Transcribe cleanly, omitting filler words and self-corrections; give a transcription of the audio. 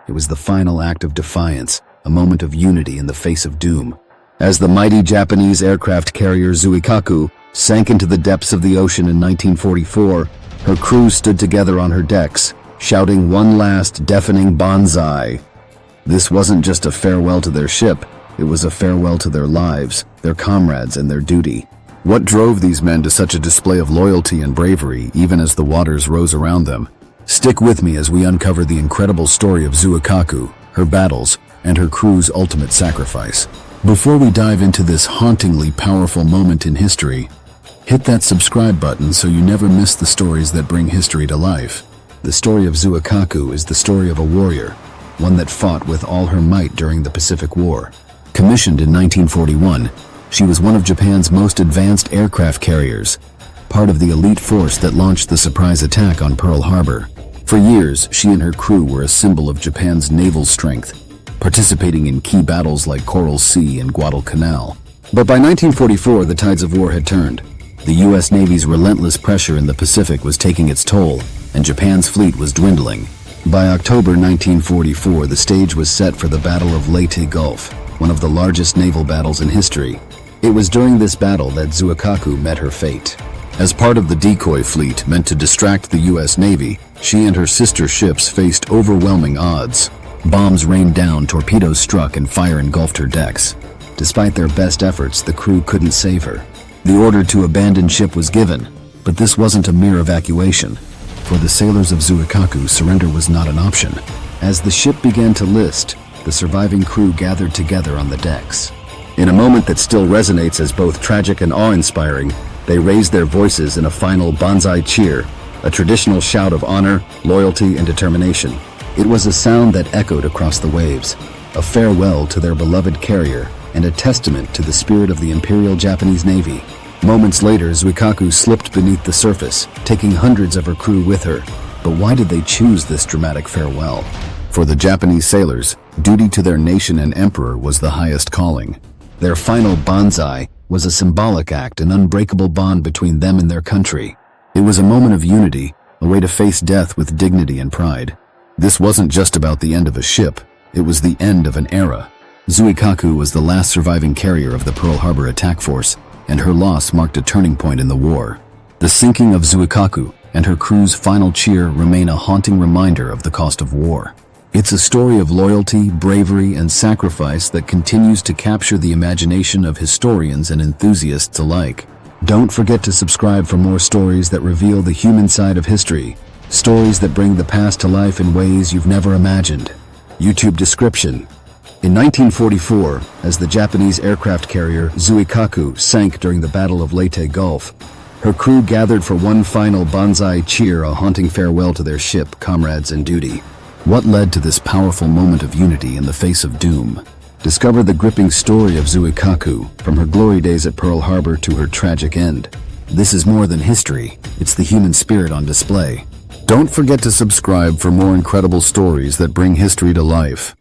It was the final act of defiance, a moment of unity in the face of doom. As the mighty Japanese aircraft carrier Zuikaku sank into the depths of the ocean in 1944, her crew stood together on her decks, shouting one last deafening Banzai. This wasn't just a farewell to their ship, it was a farewell to their lives, their comrades, and their duty. What drove these men to such a display of loyalty and bravery, even as the waters rose around them? Stick with me as we uncover the incredible story of Zuikaku, her battles, and her crew's ultimate sacrifice. Before we dive into this hauntingly powerful moment in history, hit that subscribe button so you never miss the stories that bring history to life. The story of Zuikaku is the story of a warrior, one that fought with all her might during the Pacific War. Commissioned in 1941, she was one of Japan's most advanced aircraft carriers, part of the elite force that launched the surprise attack on Pearl Harbor. For years, she and her crew were a symbol of Japan's naval strength, participating in key battles like Coral Sea and Guadalcanal. But by 1944, the tides of war had turned. The U.S. Navy's relentless pressure in the Pacific was taking its toll, and Japan's fleet was dwindling. By October 1944, the stage was set for the Battle of Leyte Gulf, one of the largest naval battles in history. It was during this battle that Zuikaku met her fate. As part of the decoy fleet meant to distract the U.S. Navy, she and her sister ships faced overwhelming odds. Bombs rained down, torpedoes struck, and fire engulfed her decks. Despite their best efforts, the crew couldn't save her. The order to abandon ship was given, but this wasn't a mere evacuation. For the sailors of Zuikaku, surrender was not an option. As the ship began to list, the surviving crew gathered together on the decks. In a moment that still resonates as both tragic and awe-inspiring, they raised their voices in a final Banzai cheer, a traditional shout of honor, loyalty, and determination. It was a sound that echoed across the waves, a farewell to their beloved carrier, and a testament to the spirit of the Imperial Japanese Navy. Moments later, Zuikaku slipped beneath the surface, taking hundreds of her crew with her. But why did they choose this dramatic farewell? For the Japanese sailors, duty to their nation and emperor was the highest calling. Their final Banzai was a symbolic act, an unbreakable bond between them and their country. It was a moment of unity, a way to face death with dignity and pride. This wasn't just about the end of a ship, it was the end of an era. Zuikaku was the last surviving carrier of the Pearl Harbor attack force, and her loss marked a turning point in the war. The sinking of Zuikaku and her crew's final cheer remain a haunting reminder of the cost of war. It's a story of loyalty, bravery, and sacrifice that continues to capture the imagination of historians and enthusiasts alike. Don't forget to subscribe for more stories that reveal the human side of history, stories that bring the past to life in ways you've never imagined. YouTube description. In 1944, as the Japanese aircraft carrier Zuikaku sank during the Battle of Leyte Gulf, her crew gathered for one final Banzai cheer, a haunting farewell to their ship, comrades, and duty. What led to this powerful moment of unity in the face of doom? Discover the gripping story of Zuikaku, from her glory days at Pearl Harbor to her tragic end. This is more than history, it's the human spirit on display. Don't forget to subscribe for more incredible stories that bring history to life.